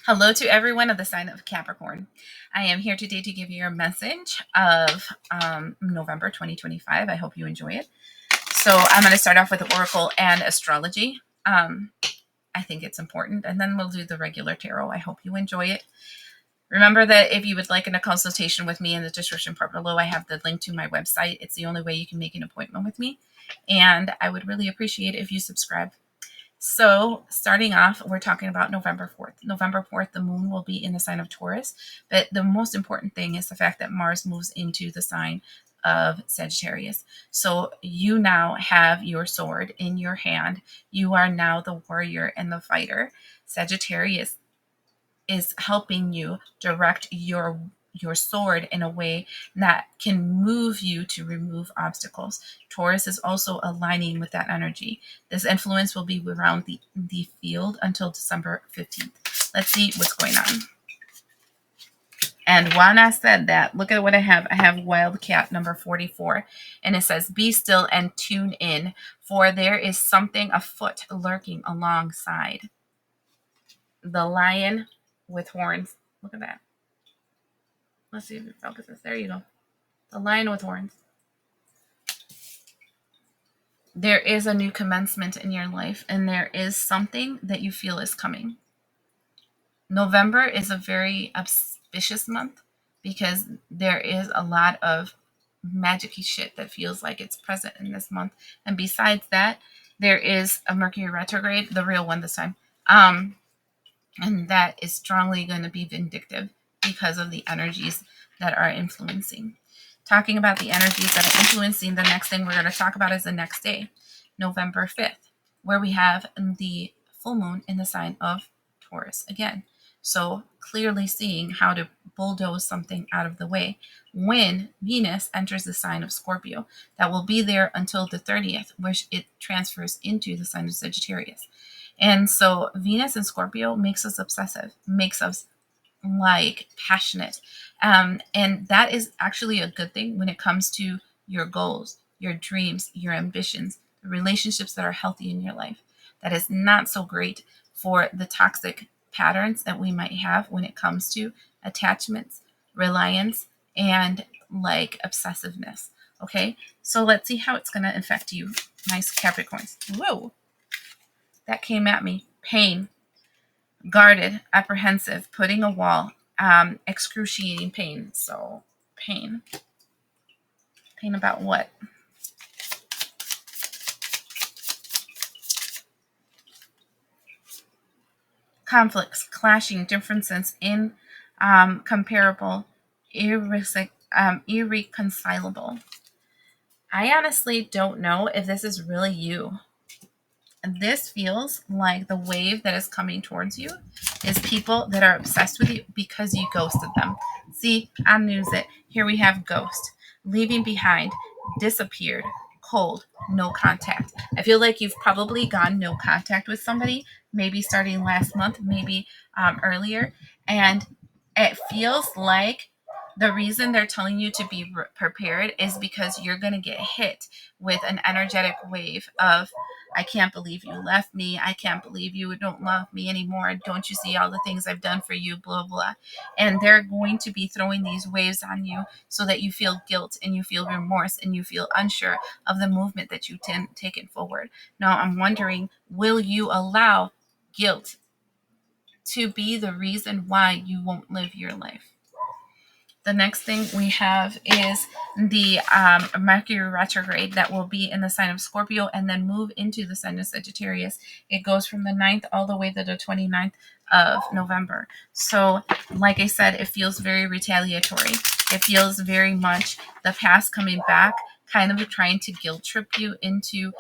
Hello to everyone of the sign of Capricorn. I am here today to give you a message of November 2025. I hope you enjoy it. So I'm going to start off with Oracle and astrology. I think it's important, and then we'll do the regular tarot. I hope you enjoy it. Remember that if you would like a consultation with me, in the description part below, I have the link to my website. It's the only way you can make an appointment with me, and I would really appreciate it if you subscribe. So starting off, we're talking about November 4th. November 4th, the moon will be in the sign of Taurus. But the most important thing is the fact that Mars moves into the sign of Sagittarius. So you now have your sword in your hand. You are now the warrior and the fighter. Sagittarius is helping you direct your sword in a way that can move you to remove obstacles. Taurus is also aligning with that energy. This influence will be around the field until December 15th. Let's see what's going on. And when I said that, look at what I have. I have Wildcat number 44. And it says, be still and tune in, for there is something afoot lurking alongside. The lion with horns. Look at that. Let's see if it focuses. There you go. The lion with horns. There is a new commencement in your life, and there is something that you feel is coming. November is a very auspicious month because there is a lot of magic-y shit that feels like it's present in this month. And besides that, there is a Mercury retrograde, the real one this time. And that is strongly going to be vindictive because of the energies that are influencing. Talking about the energies that are influencing, the next thing we're going to talk about is the next day, November 5th, where we have the full moon in the sign of Taurus again. So clearly seeing how to bulldoze something out of the way when Venus enters the sign of Scorpio. That will be there until the 30th, which it transfers into the sign of Sagittarius. And so Venus and Scorpio makes us obsessive, makes us like passionate. And that is actually a good thing when it comes to your goals, your dreams, your ambitions, the relationships that are healthy in your life. That is not so great for the toxic patterns that we might have when it comes to attachments, reliance, and like obsessiveness. Okay, so let's see how it's going to affect you, nice Capricorns. Whoa, that came at me. Pain, guarded, apprehensive, putting a wall, excruciating pain. So pain about what? Conflicts, clashing, differences, incomparable, irreconcilable. I honestly don't know if this is really you. This feels like the wave that is coming towards you is people that are obsessed with you because you ghosted them. See, I knew it. Here we have ghost, leaving behind, disappeared, cold, no contact. I feel like you've probably gone no contact with somebody, maybe starting last month, maybe earlier. And it feels like the reason they're telling you to be prepared is because you're going to get hit with an energetic wave of, I can't believe you left me. I can't believe you don't love me anymore. Don't you see all the things I've done for you? Blah, blah. And they're going to be throwing these waves on you so that you feel guilt and you feel remorse and you feel unsure of the movement that you've taken forward. Now, I'm wondering, will you allow guilt to be the reason why you won't live your life? The next thing we have is the Mercury retrograde that will be in the sign of Scorpio and then move into the sign of Sagittarius. It goes from the 9th all the way to the 29th of November. So, like I said, it feels very retaliatory. It feels very much the past coming back, kind of trying to guilt trip you into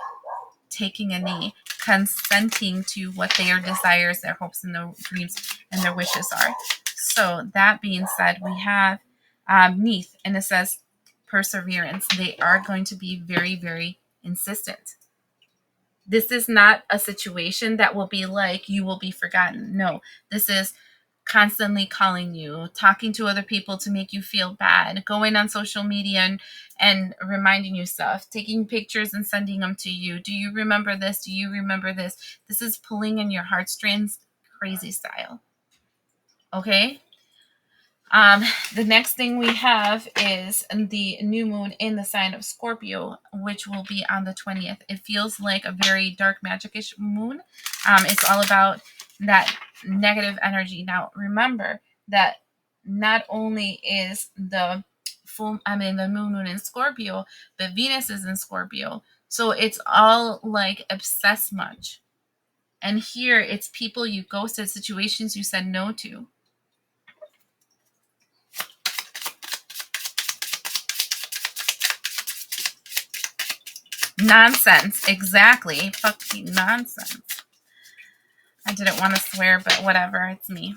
taking a knee, consenting to what their desires, their hopes, and their dreams and their wishes are. So, that being said, we have Neath, and it says perseverance. They are going to be very, very insistent. This is not a situation that will be like you will be forgotten. No, this is constantly calling you, talking to other people to make you feel bad, going on social media and reminding you stuff, taking pictures and sending them to you. Do you remember this? Do you remember this? This is pulling in your heartstrings, crazy style. Okay. The next thing we have is the new moon in the sign of Scorpio, which will be on the 20th. It feels like a very dark magic-ish moon. It's all about that negative energy. Now, remember that not only is the the moon in Scorpio, but Venus is in Scorpio. So it's all like obsessed much. And here it's people you ghosted, situations you said no to. Nonsense. Exactly. Fucking nonsense. I didn't want to swear, but whatever. It's me.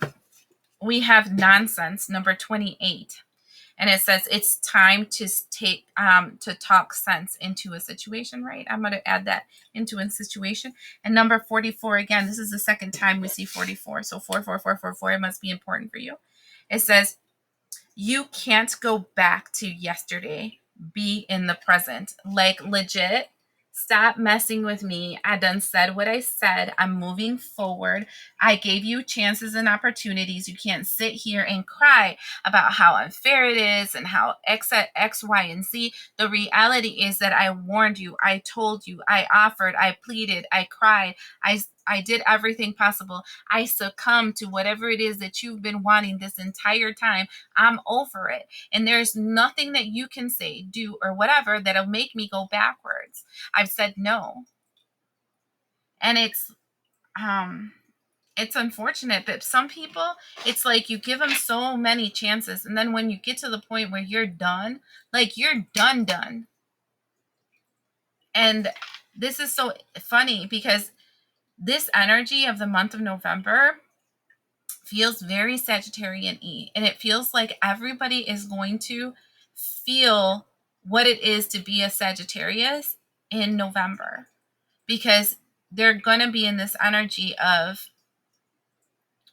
We have nonsense, number 28. And it says it's time to to talk sense into a situation, right? I'm going to add that into a situation. And number 44, again, this is the second time we see 44. So 44444, it must be important for you. It says you can't go back to yesterday. Be in the present. Like, legit, stop messing with me. I done said what I said. I'm moving forward. I gave you chances and opportunities. You can't sit here and cry about how unfair it is and how X, Y, and Z. The reality is that I warned you. I told you. I offered. I pleaded. I cried. I did everything possible. I succumbed to whatever it is that you've been wanting this entire time. I'm over it. And there's nothing that you can say, do, or whatever that'll make me go backwards. I've said no. And it's unfortunate, but some people, it's like you give them so many chances, and then when you get to the point where you're done, like you're done. And this is so funny because this energy of the month of November feels very Sagittarian-y, and it feels like everybody is going to feel what it is to be a Sagittarius in November, because they're going to be in this energy of,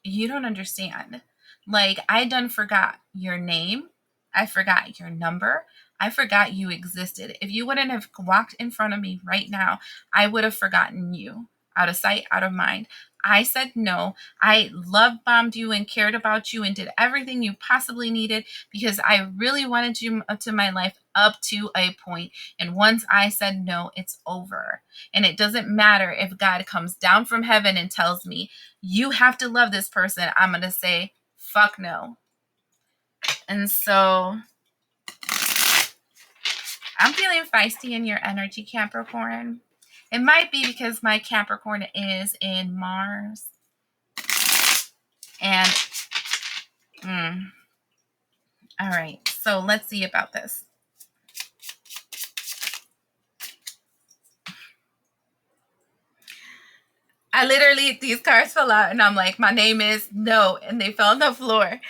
you don't understand. Like, I done forgot your name. I forgot your number. I forgot you existed. If you wouldn't have walked in front of me right now, I would have forgotten you. Out of sight, out of mind. I said no. I love bombed you and cared about you and did everything you possibly needed because I really wanted you to my life up to a point. And once I said no, it's over. And it doesn't matter if God comes down from heaven and tells me, you have to love this person. I'm going to say, fuck no. And so I'm feeling feisty in your energy, Capricorn. It might be because my Capricorn is in Mars. And, all right. So let's see about this. I literally, these cards fell out and I'm like, my name is no. And they fell on the floor.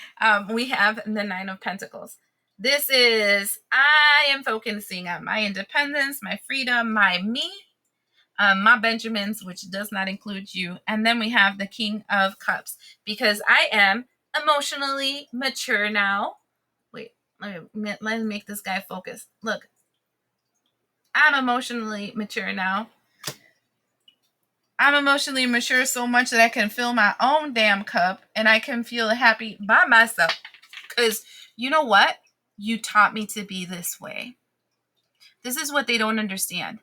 We have the Nine of Pentacles. This is, I am focusing on my independence, my freedom, my me. My Benjamins, which does not include you. And then we have the King of Cups, because I am emotionally mature now. Wait, let me make this guy focus. Look, I'm emotionally mature now. I'm emotionally mature so much that I can fill my own damn cup and I can feel happy by myself. Because you know what? You taught me to be this way. This is what they don't understand.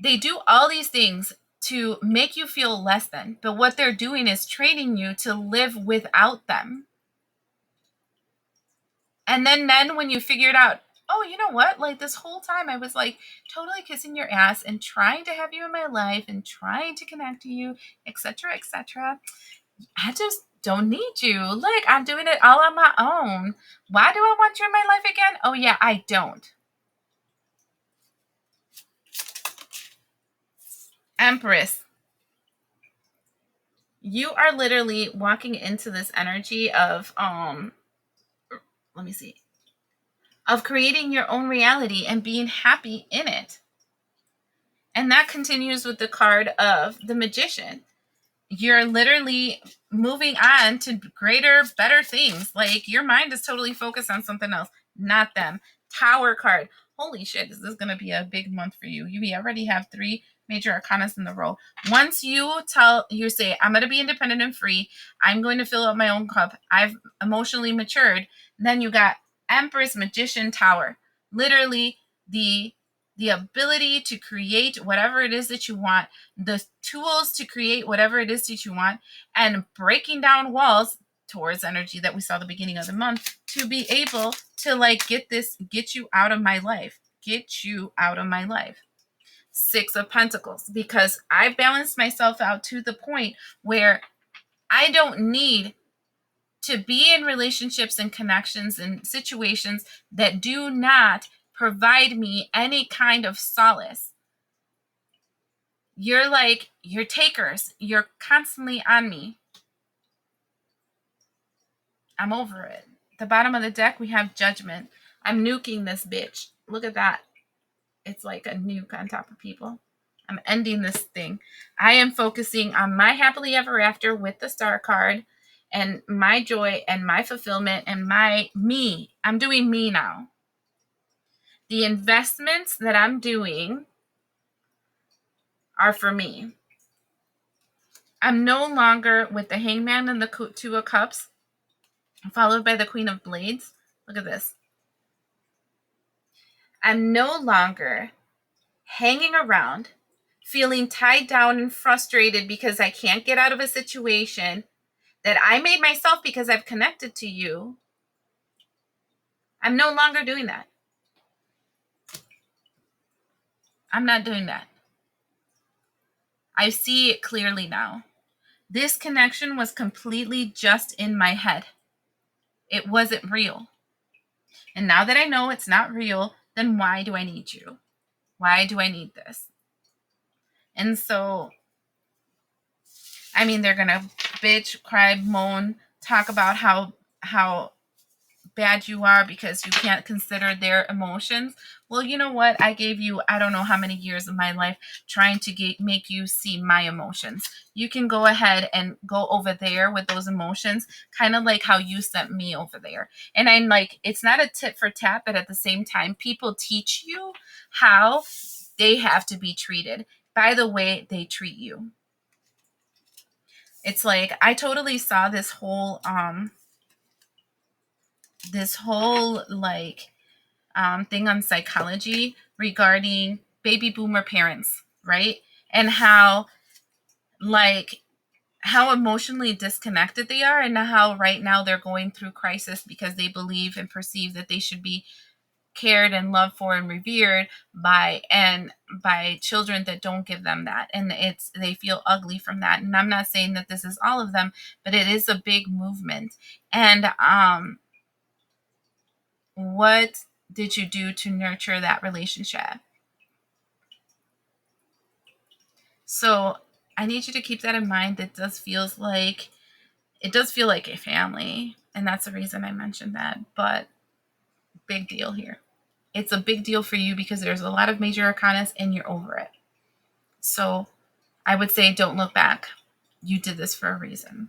They do all these things to make you feel less than, but what they're doing is training you to live without them. And then when you figure it out, oh, you know what? Like, this whole time I was like totally kissing your ass and trying to have you in my life and trying to connect to you, etc., etc. I just don't need you. Like, I'm doing it all on my own. Why do I want you in my life again? Oh yeah, I don't. Empress. You are literally walking into this energy of let me see, of creating your own reality and being happy in it. And that continues with the card of the Magician. You're literally moving on to greater, better things. Like, your mind is totally focused on something else, not them. Tower card. Holy shit, this is going to be a big month for you. You already have 3 major arcanas in the row. Once you say, I'm going to be independent and free, I'm going to fill up my own cup, I've emotionally matured, then you got Empress, Magician, Tower. Literally the ability to create whatever it is that you want, the tools to create whatever it is that you want, and breaking down walls, Taurus energy that we saw the beginning of the month, to be able to like get you out of my life. Get you out of my life. Six of Pentacles, because I balanced myself out to the point where I don't need to be in relationships and connections and situations that do not provide me any kind of solace. You're takers. You're constantly on me. I'm over it. The bottom of the deck, we have Judgment. I'm nuking this bitch. Look at that. It's like a nuke on top of people. I'm ending this thing. I am focusing on my happily ever after with the Star card and my joy and my fulfillment and my me. I'm doing me now. The investments that I'm doing are for me. I'm no longer with the Hangman and the Two of Cups, followed by the Queen of Blades. Look at this. I'm no longer hanging around, feeling tied down and frustrated because I can't get out of a situation that I made myself because I've connected to you. I'm no longer doing that. I'm not doing that. I see it clearly now. This connection was completely just in my head. It wasn't real. And now that I know it's not real, then why do I need you? Why do I need this? And so, I mean, they're going to bitch, cry, moan, talk about how bad you are because you can't consider their emotions. Well, you know what? I gave you, I don't know how many years of my life trying to make you see my emotions. You can go ahead and go over there with those emotions, kind of like how you sent me over there. And I'm like, it's not a tit for tat, but at the same time, people teach you how they have to be treated by the way they treat you. It's like, I totally saw this whole thing on psychology regarding baby boomer parents, right? And how emotionally disconnected they are, and how right now they're going through crisis because they believe and perceive that they should be cared and loved for and revered by children that don't give them that, and they feel ugly from that. And I'm not saying that this is all of them, but it is a big movement. And what did you do to nurture that relationship? So I need you to keep that in mind. It does feel like a family, and that's the reason I mentioned that. But big deal here. It's a big deal for you because there's a lot of major arcanas and you're over it. So I would say don't look back. You did this for a reason.